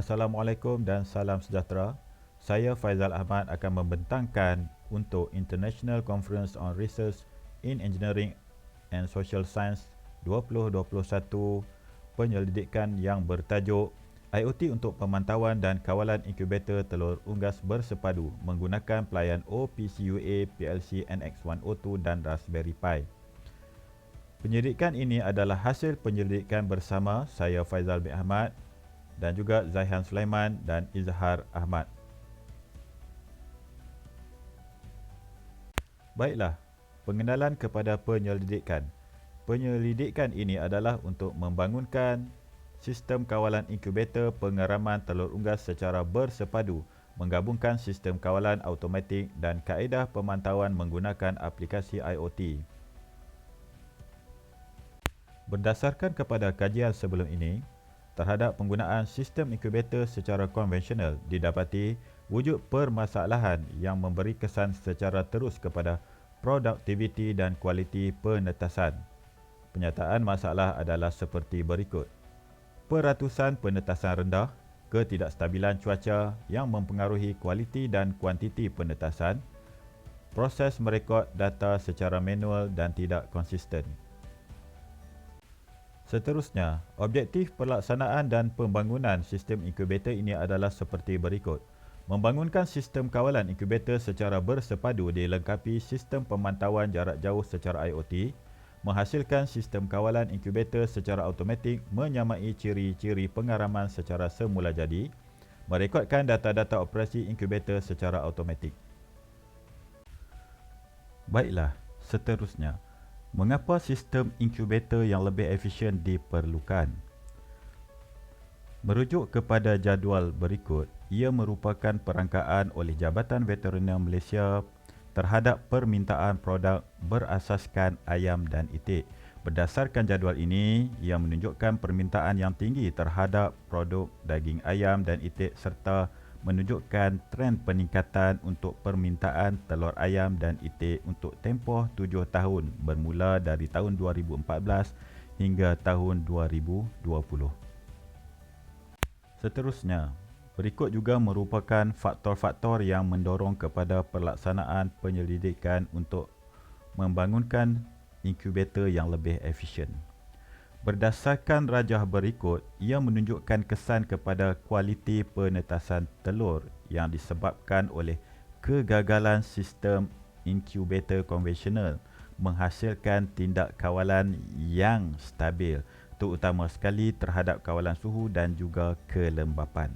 Assalamualaikum dan salam sejahtera. Saya Faizal Ahmad akan membentangkan untuk International Conference on Research in Engineering and Social Science 2021 penyelidikan yang bertajuk IoT untuk pemantauan dan kawalan inkubator telur unggas bersepadu menggunakan pelayan OPCUA PLC NX102 dan Raspberry Pi. Penyelidikan ini adalah hasil penyelidikan bersama saya Faizal bin Ahmad dan juga Zaihan Sulaiman dan Izhar Ahmad. Baiklah, pengenalan kepada penyelidikan. Penyelidikan ini adalah untuk membangunkan sistem kawalan inkubator pengeraman telur unggas secara bersepadu, menggabungkan sistem kawalan automatik dan kaedah pemantauan menggunakan aplikasi IoT. Berdasarkan kepada kajian sebelum ini, terhadap penggunaan sistem inkubator secara konvensional didapati wujud permasalahan yang memberi kesan secara terus kepada produktiviti dan kualiti penetasan. Penyataan masalah adalah seperti berikut. Peratusan penetasan rendah, ketidakstabilan cuaca yang mempengaruhi kualiti dan kuantiti penetasan, proses merekod data secara manual dan tidak konsisten. Seterusnya, objektif pelaksanaan dan pembangunan sistem inkubator ini adalah seperti berikut. Membangunkan sistem kawalan inkubator secara bersepadu dilengkapi sistem pemantauan jarak jauh secara IoT, menghasilkan sistem kawalan inkubator secara automatik menyamai ciri-ciri pengaraman secara semula jadi, merekodkan data-data operasi inkubator secara automatik. Baiklah, seterusnya. Mengapa sistem inkubator yang lebih efisien diperlukan? Merujuk kepada jadual berikut, ia merupakan perangkaan oleh Jabatan Veteriner Malaysia terhadap permintaan produk berasaskan ayam dan itik. Berdasarkan jadual ini, ia menunjukkan permintaan yang tinggi terhadap produk daging ayam dan itik serta menunjukkan trend peningkatan untuk permintaan telur ayam dan itik untuk tempoh 7 tahun bermula dari tahun 2014 hingga tahun 2020. Seterusnya, berikut juga merupakan faktor-faktor yang mendorong kepada pelaksanaan penyelidikan untuk membangunkan inkubator yang lebih efisien. Berdasarkan rajah berikut, ia menunjukkan kesan kepada kualiti penetasan telur yang disebabkan oleh kegagalan sistem inkubator konvensional menghasilkan tindak kawalan yang stabil, terutama sekali terhadap kawalan suhu dan juga kelembapan.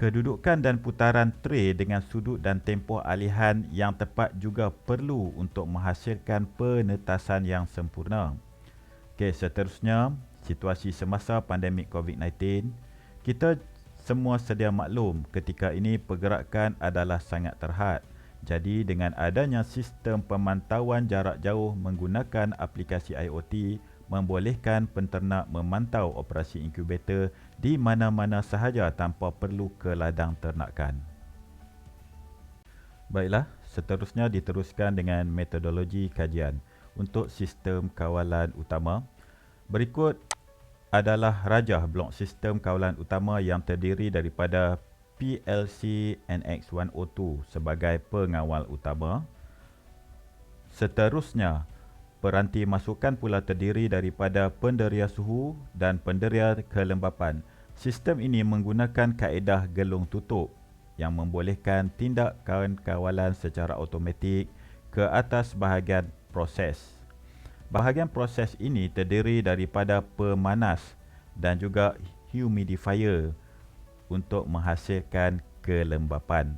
Kedudukan dan putaran tray dengan sudut dan tempoh alihan yang tepat juga perlu untuk menghasilkan penetasan yang sempurna. Seterusnya, situasi semasa pandemik COVID-19, kita semua sedia maklum ketika ini pergerakan adalah sangat terhad. Jadi dengan adanya sistem pemantauan jarak jauh menggunakan aplikasi IoT membolehkan penternak memantau operasi inkubator di mana-mana sahaja tanpa perlu ke ladang ternakan. Baiklah, seterusnya diteruskan dengan metodologi kajian. Untuk sistem kawalan utama, berikut adalah rajah blok sistem kawalan utama yang terdiri daripada PLC NX102 sebagai pengawal utama. Seterusnya, peranti masukan pula terdiri daripada penderia suhu dan penderia kelembapan. Sistem ini menggunakan kaedah gelung tutup yang membolehkan tindak kawalan secara automatik ke atas bahagian proses. Bahagian proses ini terdiri daripada pemanas dan juga humidifier untuk menghasilkan kelembapan.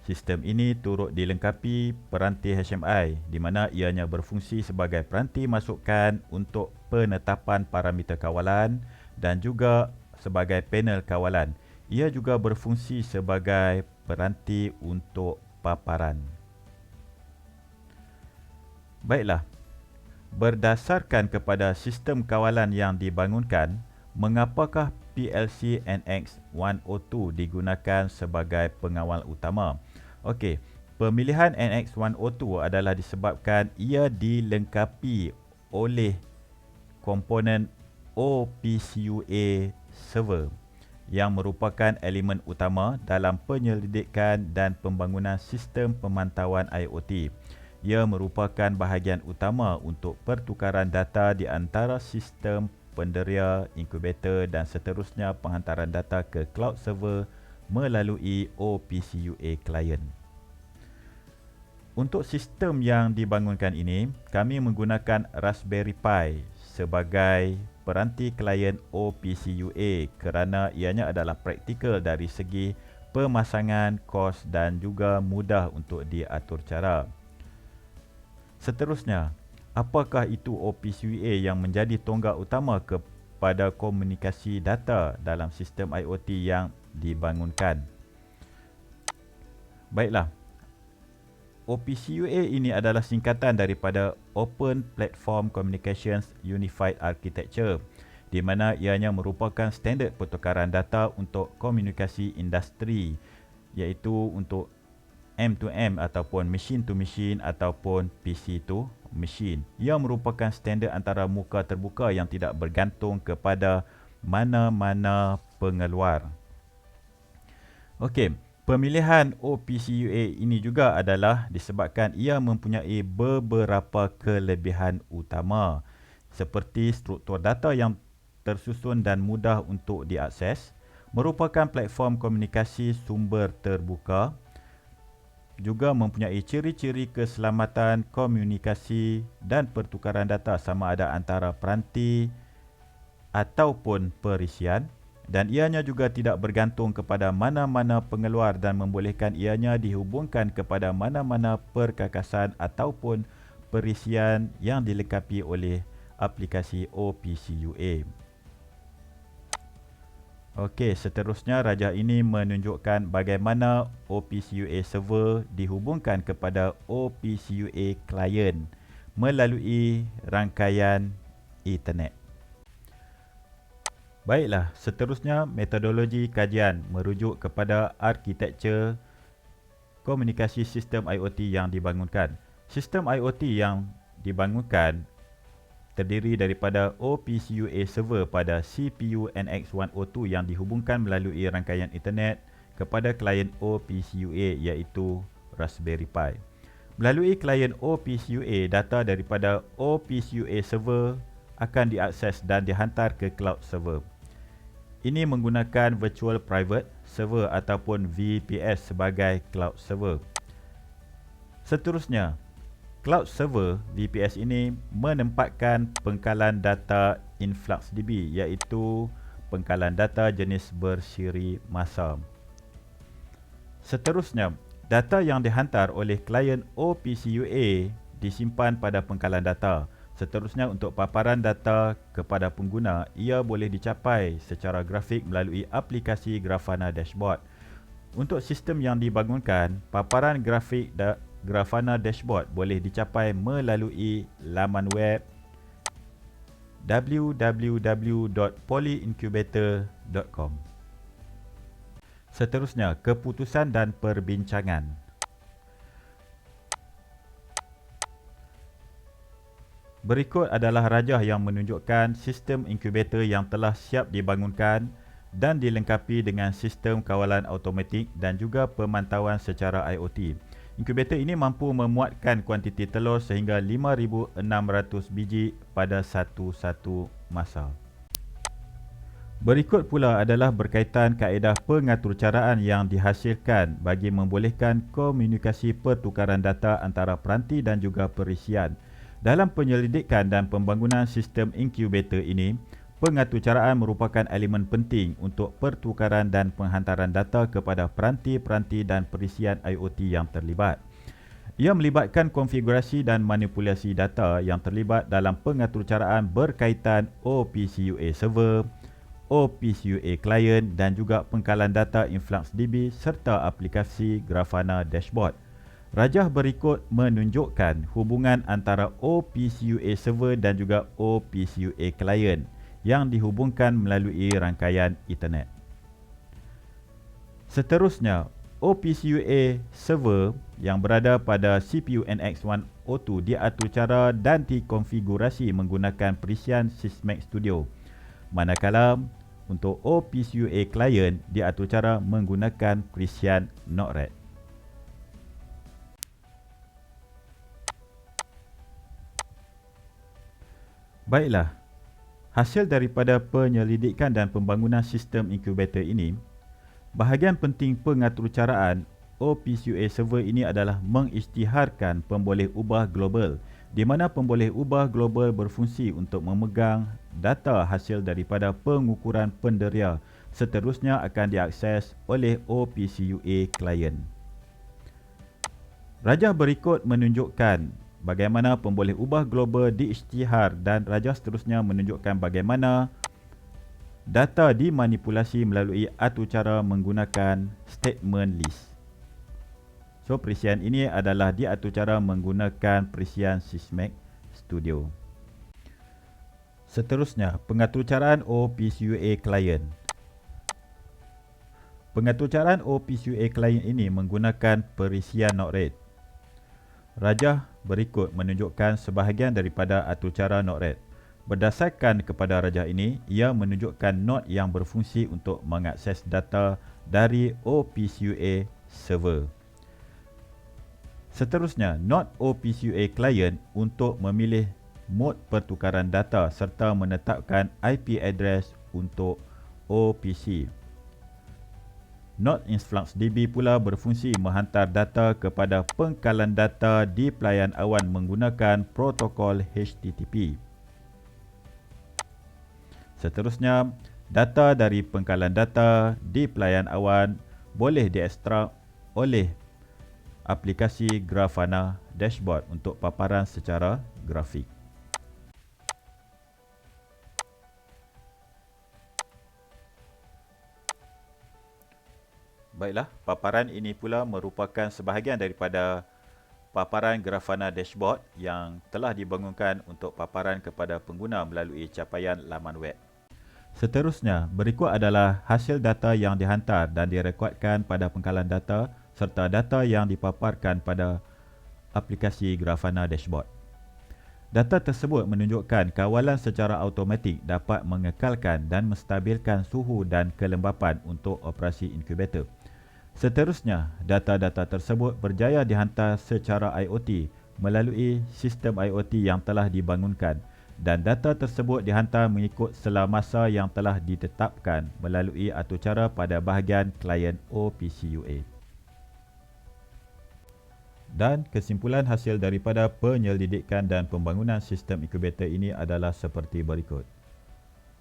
Sistem ini turut dilengkapi peranti HMI di mana ianya berfungsi sebagai peranti masukan untuk penetapan parameter kawalan dan juga sebagai panel kawalan. Ia juga berfungsi sebagai peranti untuk paparan. Baiklah, berdasarkan kepada sistem kawalan yang dibangunkan, mengapakah PLC NX102 digunakan sebagai pengawal utama? Okey, pemilihan NX102 adalah disebabkan ia dilengkapi oleh komponen OPCUA server yang merupakan elemen utama dalam penyelidikan dan pembangunan sistem pemantauan IoT. Ia merupakan bahagian utama untuk pertukaran data di antara sistem penderia, inkubator dan seterusnya penghantaran data ke cloud server melalui OPCUA client. Untuk sistem yang dibangunkan ini, kami menggunakan Raspberry Pi sebagai peranti klien OPCUA kerana ianya adalah praktikal dari segi pemasangan, kos dan juga mudah untuk diatur cara. Seterusnya, apakah itu OPCUA yang menjadi tonggak utama kepada komunikasi data dalam sistem IoT yang dibangunkan? Baiklah, OPCUA ini adalah singkatan daripada Open Platform Communications Unified Architecture, di mana ianya merupakan standard pertukaran data untuk komunikasi industri, iaitu untuk M2M ataupun machine to machine ataupun PC to machine. Ia merupakan standard antara muka terbuka yang tidak bergantung kepada mana-mana pengeluar. Okey, pemilihan OPCUA ini juga adalah disebabkan ia mempunyai beberapa kelebihan utama seperti struktur data yang tersusun dan mudah untuk diakses, merupakan platform komunikasi sumber terbuka, juga mempunyai ciri-ciri keselamatan komunikasi dan pertukaran data sama ada antara peranti ataupun perisian, dan ianya juga tidak bergantung kepada mana-mana pengeluar dan membolehkan ianya dihubungkan kepada mana-mana perkakasan ataupun perisian yang dilengkapi oleh aplikasi OPCUA. Okey, seterusnya rajah ini menunjukkan bagaimana OPCUA server dihubungkan kepada OPCUA client melalui rangkaian Ethernet. Baiklah, seterusnya metodologi kajian merujuk kepada arkitektur komunikasi sistem IoT yang dibangunkan. Sistem IoT yang dibangunkan terdiri daripada OPCUA server pada CPU NX102 yang dihubungkan melalui rangkaian Ethernet kepada klien OPCUA iaitu Raspberry Pi. Melalui klien OPCUA, data daripada OPCUA server akan diakses dan dihantar ke cloud server. Ini menggunakan Virtual Private Server ataupun VPS sebagai cloud server. Seterusnya, cloud server VPS ini menempatkan pengkalan data InfluxDB iaitu pengkalan data jenis bersiri masa. Seterusnya, data yang dihantar oleh klien OPCUA disimpan pada pengkalan data. Seterusnya, untuk paparan data kepada pengguna, ia boleh dicapai secara grafik melalui aplikasi Grafana Dashboard. Untuk sistem yang dibangunkan, paparan grafik Grafana Dashboard boleh dicapai melalui laman web www.polyincubator.com. Seterusnya, keputusan dan perbincangan. Berikut adalah rajah yang menunjukkan sistem inkubator yang telah siap dibangunkan dan dilengkapi dengan sistem kawalan automatik dan juga pemantauan secara IoT. Inkubator ini mampu memuatkan kuantiti telur sehingga 5,600 biji pada satu masa. Berikut pula adalah berkaitan kaedah pengaturcaraan yang dihasilkan bagi membolehkan komunikasi pertukaran data antara peranti dan juga perisian. Dalam penyelidikan dan pembangunan sistem inkubator ini, pengaturcaraan merupakan elemen penting untuk pertukaran dan penghantaran data kepada peranti-peranti dan perisian IoT yang terlibat. Ia melibatkan konfigurasi dan manipulasi data yang terlibat dalam pengaturcaraan berkaitan OPCUA server, OPCUA client dan juga pengkalan data InfluxDB serta aplikasi Grafana Dashboard. Rajah berikut menunjukkan hubungan antara OPCUA server dan juga OPCUA client yang dihubungkan melalui rangkaian Ethernet. Seterusnya, OPCUA server yang berada pada CPU NX102 diatur cara dan dikonfigurasi menggunakan perisian Sysmex Studio. Manakala Untuk OPCUA client diatur cara menggunakan perisian Node-RED. Baiklah, hasil daripada penyelidikan dan pembangunan sistem inkubator ini, bahagian penting pengaturcaraan OPCUA server ini adalah mengisytiharkan pemboleh ubah global, di mana pemboleh ubah global berfungsi untuk memegang data hasil daripada pengukuran penderia seterusnya akan diakses oleh OPCUA client. Rajah berikut menunjukkan bagaimana pemboleh ubah global diisytihar dan rajah seterusnya menunjukkan bagaimana data dimanipulasi melalui atur cara menggunakan statement list. So, perisian ini adalah diatur cara menggunakan perisian Sysmex Studio. Seterusnya, pengaturcaraan OPCUA client. Pengaturcaraan OPCUA client ini menggunakan perisian Node-RED. Rajah berikut menunjukkan sebahagian daripada aturcara Node-RED. Berdasarkan kepada rajah ini, ia menunjukkan node yang berfungsi untuk mengakses data dari OPCUA server. Seterusnya, node OPCUA client untuk memilih mod pertukaran data serta menetapkan IP address untuk OPC. Node InfluxDB pula berfungsi menghantar data kepada pengkalan data di pelayan awan menggunakan protokol HTTP. Seterusnya, data dari pengkalan data di pelayan awan boleh diekstrak oleh aplikasi Grafana Dashboard untuk paparan secara grafik. Baiklah, paparan ini pula merupakan sebahagian daripada paparan Grafana Dashboard yang telah dibangunkan untuk paparan kepada pengguna melalui capaian laman web. Seterusnya, berikut adalah hasil data yang dihantar dan direkodkan pada pengkalan data serta data yang dipaparkan pada aplikasi Grafana Dashboard. Data tersebut menunjukkan kawalan secara automatik dapat mengekalkan dan menstabilkan suhu dan kelembapan untuk operasi inkubator. Seterusnya, data-data tersebut berjaya dihantar secara IoT melalui sistem IoT yang telah dibangunkan dan data tersebut dihantar mengikut sela masa yang telah ditetapkan melalui aturcara pada bahagian klien OPCUA. Dan kesimpulan hasil daripada penyelidikan dan pembangunan sistem inkubator ini adalah seperti berikut.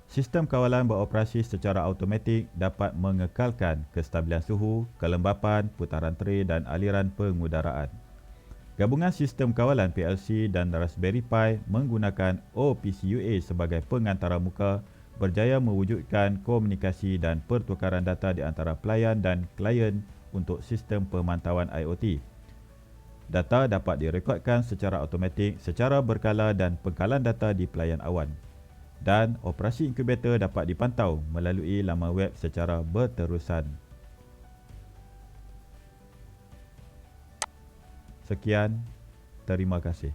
Sistem kawalan beroperasi secara automatik dapat mengekalkan kestabilan suhu, kelembapan, putaran tray dan aliran pengudaraan. Gabungan sistem kawalan PLC dan Raspberry Pi menggunakan OPCUA sebagai pengantara muka berjaya mewujudkan komunikasi dan pertukaran data di antara pelayan dan klien untuk sistem pemantauan IoT. Data dapat direkodkan secara automatik, secara berkala dan pengkalan data di pelayan awan. Dan operasi inkubator dapat dipantau melalui laman web secara berterusan. Sekian, terima kasih.